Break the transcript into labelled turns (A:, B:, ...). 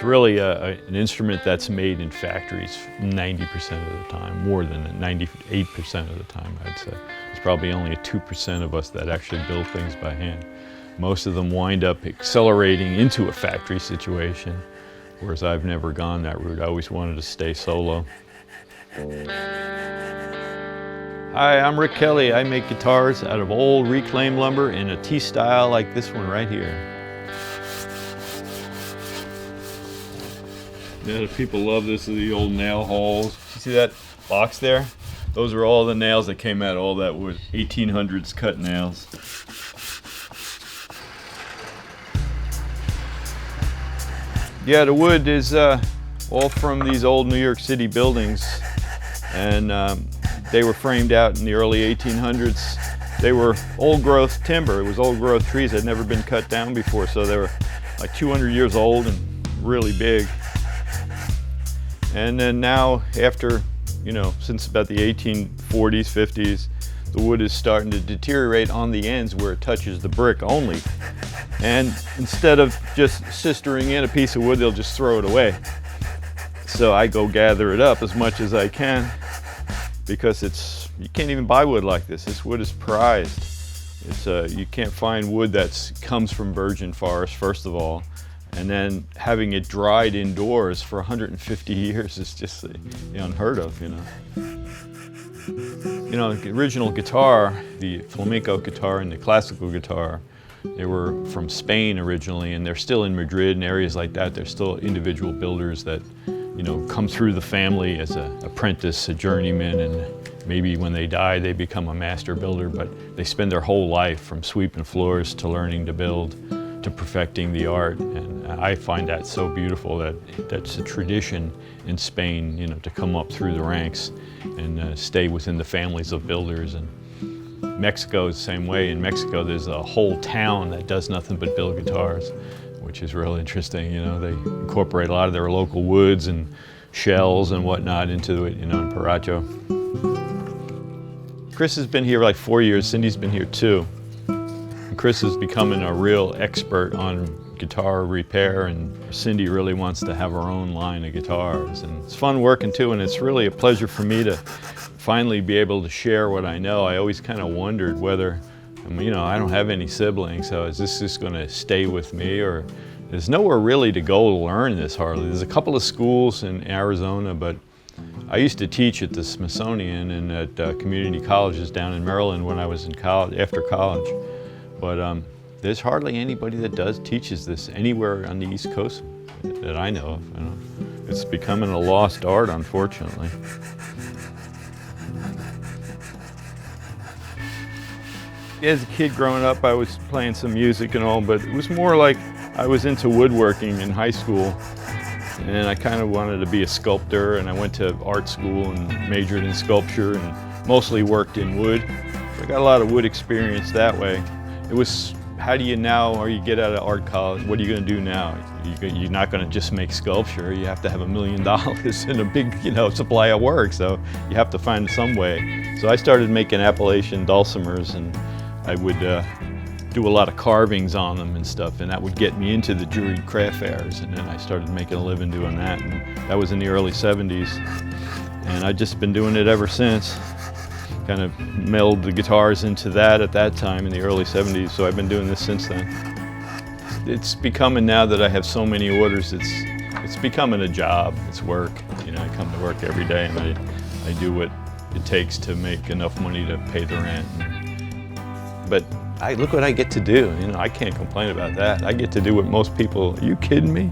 A: really an instrument that's made in factories 90% of the time, more than 98% of the time, I'd say. There's probably only 2% of us that actually build things by hand. Most of them wind up accelerating into a factory situation, whereas I've never gone that route. I always wanted to stay solo. Hi, I'm Rick Kelly. I make guitars out of old reclaimed lumber in a T-style like this one right here. Yeah, the people love this, the old nail holes. You see that box there? Those are all the nails that came out of all that wood. 1800s cut nails. Yeah, the wood is all from these old New York City buildings, and they were framed out in the early 1800s. They were old growth timber. It was old growth trees that had never been cut down before, so they were like 200 years old and really big. And then now, after, since about the 1840s, 50s, the wood is starting to deteriorate on the ends where it touches the brick only. And instead of just sistering in a piece of wood, they'll just throw it away. So I go gather it up as much as I can, because you can't even buy wood like this. This wood is prized. You can't find wood that comes from virgin forest, first of all, and then having it dried indoors for 150 years is just unheard of, The original guitar, the flamenco guitar and the classical guitar, they were from Spain originally, and they're still in Madrid and areas like that. They're still individual builders that, come through the family as an apprentice, a journeyman, and maybe when they die, they become a master builder, but they spend their whole life from sweeping floors to learning to build, to perfecting the art. And I find that so beautiful that that's a tradition in Spain, to come up through the ranks and stay within the families of builders. And Mexico is the same way. In Mexico, there's a whole town that does nothing but build guitars, which is real interesting. They incorporate a lot of their local woods and shells and whatnot into it, in Paracho. Chris has been here like 4 years. Cindy's been here 2. And Chris is becoming a real expert on guitar repair, and Cindy really wants to have her own line of guitars. And it's fun working too, and it's really a pleasure for me to finally be able to share what I know. I always kind of wondered whether, I don't have any siblings, so is this just going to stay with me, or there's nowhere really to go to learn this hardly. There's a couple of schools in Arizona, but I used to teach at the Smithsonian and at community colleges down in Maryland when I was in college, after college. But there's hardly anybody that teaches this anywhere on the East Coast that I know of. It's becoming a lost art, unfortunately. As a kid growing up, I was playing some music and all, but it was more like I was into woodworking in high school, and I kind of wanted to be a sculptor, and I went to art school and majored in sculpture and mostly worked in wood. So I got a lot of wood experience that way. It was, how do you now, or you get out of art college, what are you going to do now? You're not going to just make sculpture. You have to have $1 million and a big, supply of work, so you have to find some way. So I started making Appalachian dulcimers, and I would do a lot of carvings on them and stuff, and that would get me into the juried craft fairs, and then I started making a living doing that, and that was in the early 70s, and I've just been doing it ever since. Kind of melded the guitars into that at that time in the early 70s, so I've been doing this since then. It's becoming, now that I have so many orders, it's becoming a job, it's work. I come to work every day, and I do what it takes to make enough money to pay the rent. But look what I get to do. I can't complain about that. I get to do what most people, are you kidding me?